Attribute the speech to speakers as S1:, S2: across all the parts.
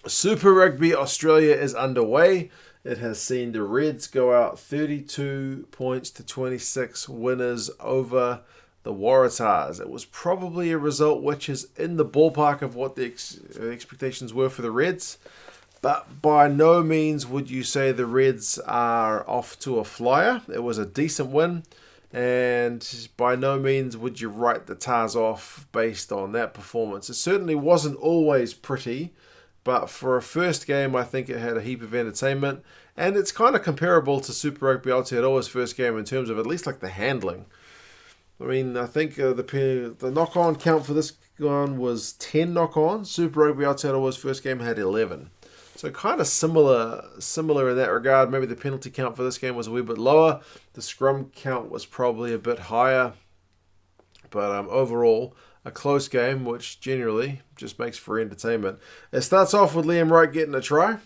S1: Super Rugby Australia is underway. It has seen the Reds go out 32 points to 26 winners over the Waratahs. It was probably a result which is in the ballpark of what the expectations were for the Reds, but by no means would you say the Reds are off to a flyer. It was a decent win, and by no means would you write the Tars off based on that performance. It certainly wasn't always pretty, but for a first game, I think it had a heap of entertainment. And it's kind of comparable to Super Rugby Aotearoa's first game in terms of at least like the handling. I mean, I think the knock-on count for this one was 10 knock-ons. Super Rugby Aotearoa's first game had 11. So kind of similar in that regard. Maybe the penalty count for this game was a wee bit lower. The scrum count was probably a bit higher. But overall, a close game, which generally just makes for entertainment. It starts off with Liam Wright getting a try.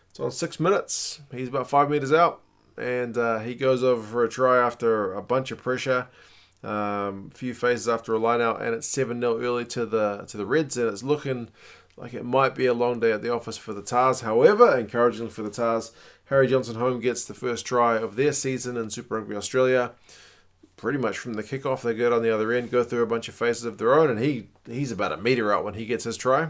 S1: It's on 6 minutes. He's about 5 meters out, and he goes over for a try after a bunch of pressure, a few phases after a line out, and it's 7-0 early to the Reds, and it's looking like it might be a long day at the office for the Tars. However, encouragingly for the Tars, Harry Johnson-Holm gets the first try of their season in Super Rugby Australia. Pretty much from the kickoff, they go down the other end, go through a bunch of phases of their own, and he's about a metre out when he gets his try.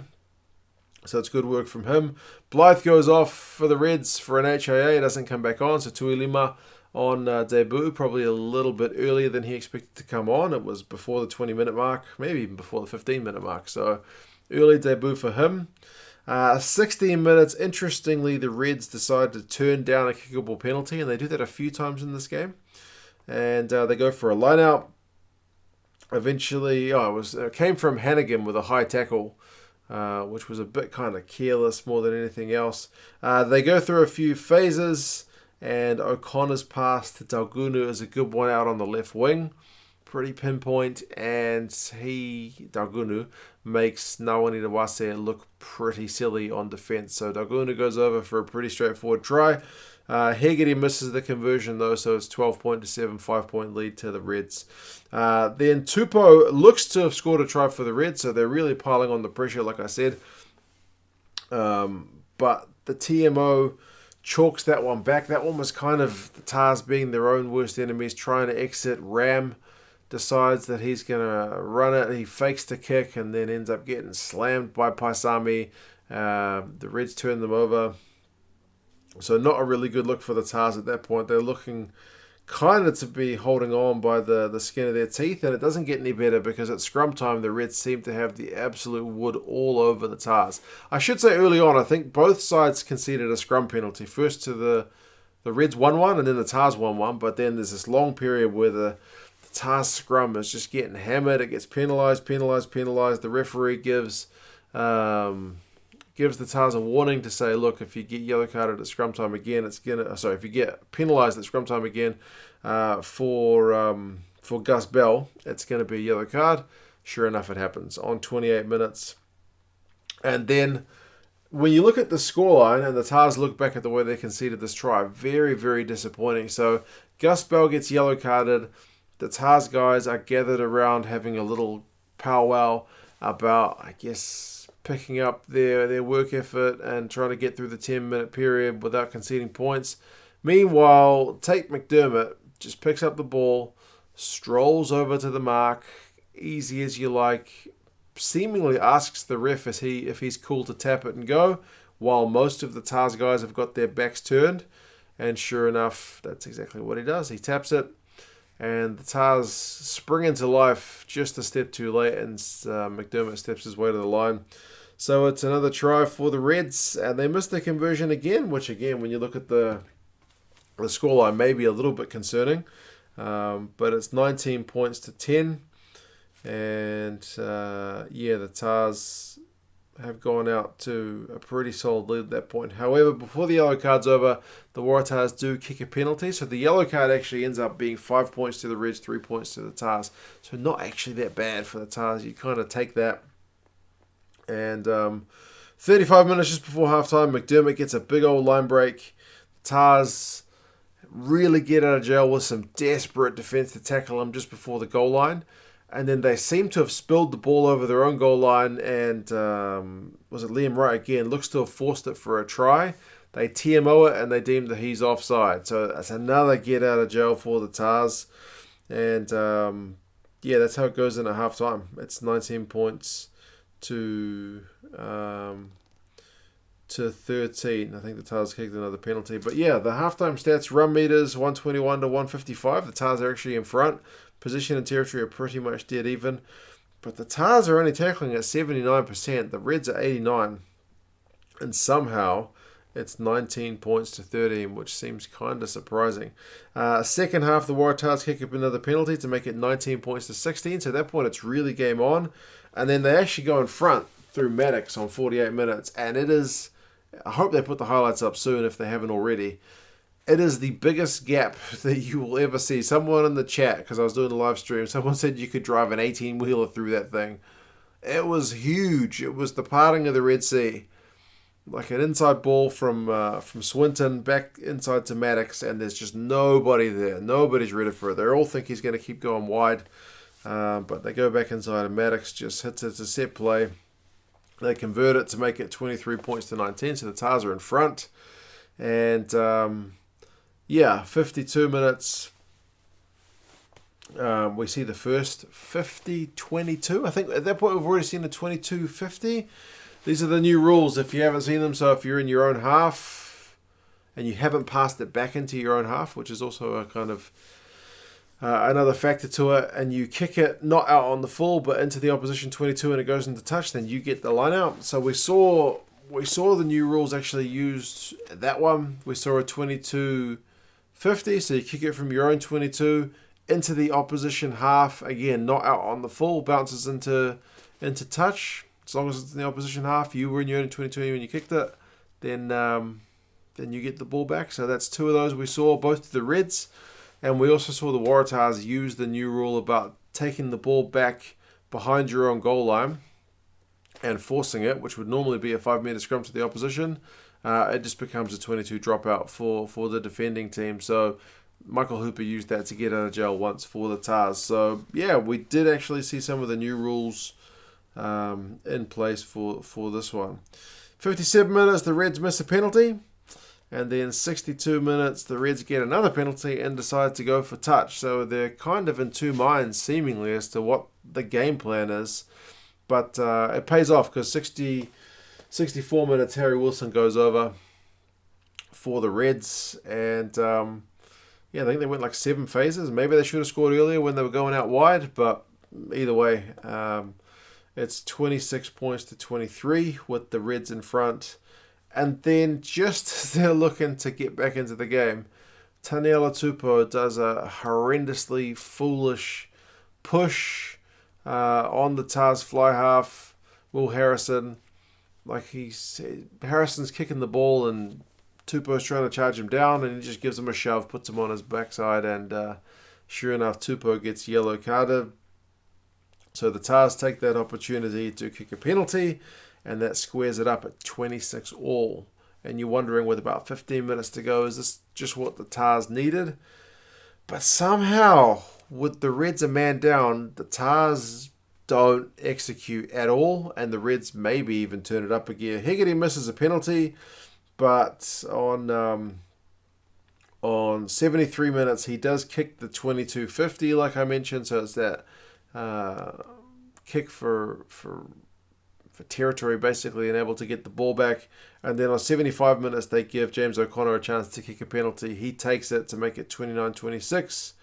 S1: So it's good work from him. Blythe goes off for the Reds for an HIA, doesn't come back on. So Tuilima on debut, probably a little bit earlier than he expected to come on. It was before the 20-minute mark, maybe even before the 15-minute mark. So early debut for him. 16 minutes, interestingly, the Reds decided to turn down a kickable penalty, and they do that a few times in this game. And they go for a line out. Eventually, it came from Hannigan with a high tackle, which was a bit kind of careless more than anything else. They go through a few phases, and O'Connor's pass to Daugunu is a good one out on the left wing. Pretty pinpoint, and Daugunu, makes Nawani Nawase look pretty silly on defence. So Daugunu goes over for a pretty straightforward try. Hegarty misses the conversion though, so it's 12 point to 7, 5-point lead to the Reds. Then Tupou looks to have scored a try for the Reds, so they're really piling on the pressure, like I said. But the TMO chalks that one back. That one was kind of the Tars being their own worst enemies, trying to exit. Ram decides that he's going to run it. He fakes the kick and then ends up getting slammed by Paisami. The Reds turn them over. So not a really good look for the Tars at that point. They're looking kind of to be holding on by the skin of their teeth, and it doesn't get any better because at scrum time, the Reds seem to have the absolute wood all over the Tars. I should say early on, I think both sides conceded a scrum penalty. First to the Reds 1-1 and then the Tars 1-1, but then there's this long period where the Tars scrum is just getting hammered. It gets penalised. The referee gives the Tars a warning to say, look, if you get yellow carded at scrum time again, if you get penalised at scrum time again for Gus Bell, it's going to be a yellow card. Sure enough, it happens on 28 minutes. And then when you look at the scoreline and the Tars look back at the way they conceded this try, very, very disappointing. So Gus Bell gets yellow carded. The Tars guys are gathered around having a little powwow about, I guess, picking up their work effort and trying to get through the 10-minute period without conceding points. Meanwhile, Tate McDermott just picks up the ball, strolls over to the mark, easy as you like, seemingly asks the ref if he's cool to tap it and go, while most of the Tars guys have got their backs turned. And sure enough, that's exactly what he does. He taps it, and the Tars spring into life just a step too late, and McDermott steps his way to the line. So it's another try for the Reds, and they missed the conversion again, which again, when you look at the scoreline, may be a little bit concerning. But it's 19 points to 10. And the Tars have gone out to a pretty solid lead at that point. However, before the yellow card's over, the Waratahs do kick a penalty. So the yellow card actually ends up being 5 points to the Reds, 3 points to the Tars. So not actually that bad for the Tars. You kind of take that. And 35 minutes just before halftime, McDermott gets a big old line break. The Tars really get out of jail with some desperate defense to tackle him just before the goal line. And then they seem to have spilled the ball over their own goal line, and was it Liam Wright again? Looks to have forced it for a try. They TMO it, and they deem that he's offside. So that's another get out of jail for the Tars. And yeah, that's how it goes in at half time. It's 19 points to 13. I think the Tars kicked another penalty. But yeah, the halftime stats, run meters 121 to 155. The Tars are actually in front. Position and territory are pretty much dead even. But the Tars are only tackling at 79%. The Reds are 89. And somehow it's 19 points to 13, which seems kind of surprising. Second half, the Waratahs kick up another penalty to make it 19 points to 16. So at that point, it's really game on. And then they actually go in front through Maddox on 48 minutes. And it is, I hope they put the highlights up soon if they haven't already. It is the biggest gap that you will ever see. Someone in the chat, because I was doing a live stream, someone said you could drive an 18-wheeler through that thing. It was huge. It was the parting of the Red Sea. Like an inside ball from Swinton back inside to Maddox, and there's just nobody there. Nobody's ready for it. They all think he's going to keep going wide, but they go back inside, and Maddox just hits it to set play. They convert it to make it 23 points to 19, so the Tars are in front. And yeah, 52 minutes. We see the first 50-22. I think at that point we've already seen the 22-50. These are the new rules if you haven't seen them. So if you're in your own half and you haven't passed it back into your own half, which is also a kind of another factor to it, and you kick it not out on the full but into the opposition 22 and it goes into touch, then you get the line out. So we saw the new rules actually used that one. We saw a 22-50, so you kick it from your own 22 into the opposition half. Again, not out on the full, bounces into touch. As long as it's in the opposition half, you were in your own 22 when you kicked it, then you get the ball back. So that's two of those we saw, both to the Reds. And we also saw the Waratahs use the new rule about taking the ball back behind your own goal line and forcing it, which would normally be a 5-meter scrum to the opposition. It just becomes a 22 dropout for the defending team. So Michael Hooper used that to get out of jail once for the Tars. So yeah, we did actually see some of the new rules in place for this one. 57 minutes, the Reds miss a penalty. And then 62 minutes, the Reds get another penalty and decide to go for touch. So they're kind of in two minds, seemingly, as to what the game plan is. But it pays off because 64 minutes, Harry Wilson goes over for the Reds. And yeah, I think they went like 7 phases. Maybe they should have scored earlier when they were going out wide. But either way, it's 26 points to 23 with the Reds in front. And then just as they're looking to get back into the game, Taniela Tupou does a horrendously foolish push on the Tars fly half, Will Harrison. Harrison's kicking the ball and Tupou's trying to charge him down, and he just gives him a shove, puts him on his backside, and sure enough, Tupou gets yellow carded. So the Tars take that opportunity to kick a penalty, and that squares it up at 26 all. And you're wondering, with about 15 minutes to go, is this just what the Tars needed? But somehow, with the Reds a man down, the Tars don't execute at all, and the Reds maybe even turn it up a gear. Hegarty misses a penalty, but on 73 minutes, he does kick the 22-50, like I mentioned. So it's that kick for territory, basically, and able to get the ball back. And then on 75 minutes, they give James O'Connor a chance to kick a penalty. He takes it to make it 29-26.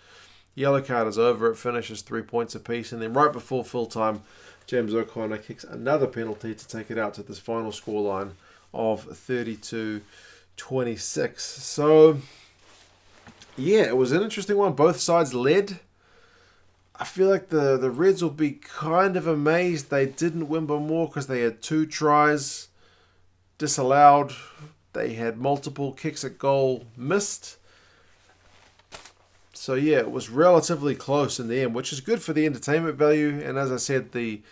S1: Yellow card is over. It finishes 3 points apiece. And then right before full time, James O'Connor kicks another penalty to take it out to this final scoreline of 32-26. So, yeah, it was an interesting one. Both sides led. I feel like the Reds will be kind of amazed they didn't win by more because they had 2 tries disallowed. They had multiple kicks at goal missed. So yeah, it was relatively close in the end, which is good for the entertainment value. And as I said, the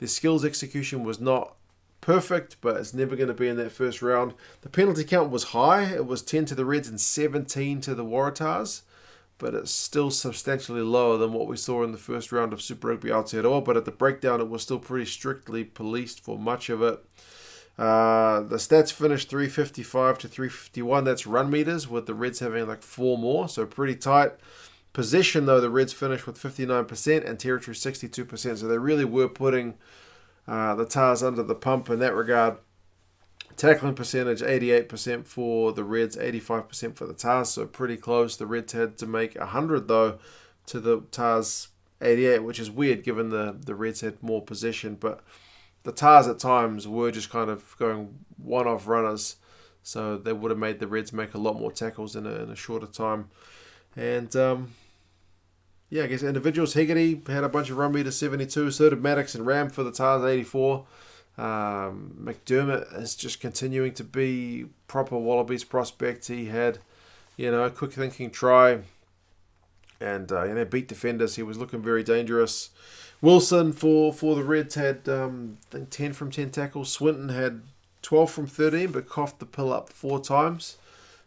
S1: skills execution was not perfect, but it's never going to be in that first round. The penalty count was high. It was 10 to the Reds and 17 to the Waratahs. but it's still substantially lower than what we saw in the first round of Super Rugby Aotearoa. But at the breakdown, it was still pretty strictly policed for much of it. The stats finished 355 to 351. That's run meters, with the Reds having like 4 more, so pretty tight. Possession, though, the Reds finished with 59% and territory 62%, so they really were putting the Tars under the pump in that regard. Tackling percentage, 88% for the Reds, 85% for the Tars, so pretty close. The Reds had to make 100, though, to the Tars 88, which is weird given the Reds had more possession. But the Tars at times were just kind of going one-off runners, so they would have made the Reds make a lot more tackles in a shorter time. And, yeah, I guess individuals, Hegarty had a bunch of run meters, 72, so did Maddox and Ram for the Tars, 84. McDermott is just continuing to be proper Wallabies prospect. He had, a quick thinking try and, beat defenders. He was looking very dangerous. Wilson for the Reds had, I think, 10 from 10 tackles. Swinton had 12 from 13, but coughed the pill up 4 times,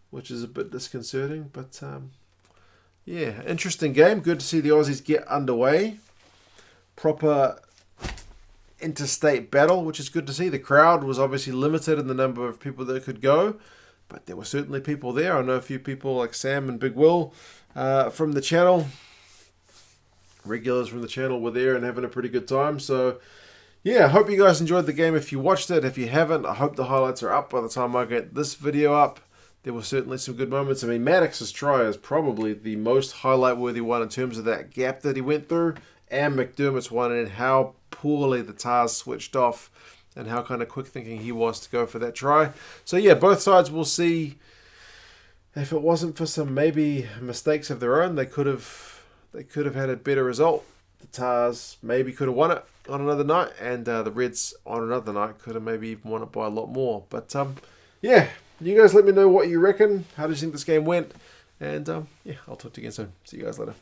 S1: which is a bit disconcerting. But, yeah, interesting game. Good to see the Aussies get underway. Proper interstate battle, which is good to see. The crowd was obviously limited in the number of people that could go, but there were certainly people there. I know a few people like Sam and Big Will from the channel. Regulars from the channel were there and having a pretty good time. So, yeah, I hope you guys enjoyed the game if you watched it. If you haven't, I hope the highlights are up by the time I get this video up. There were certainly some good moments. I mean, Maddox's try is probably the most highlight-worthy one in terms of that gap that he went through, and McDermott's one, and how poorly the Tars switched off and how kind of quick thinking he was to go for that try. So, yeah, both sides will see. If it wasn't for some maybe mistakes of their own, they could have had a better result. The Tars maybe could have won it on another night, and the Reds on another night could have maybe even won it by a lot more. But, yeah, you guys let me know what you reckon. How do you think this game went? And, yeah, I'll talk to you again soon. See you guys later.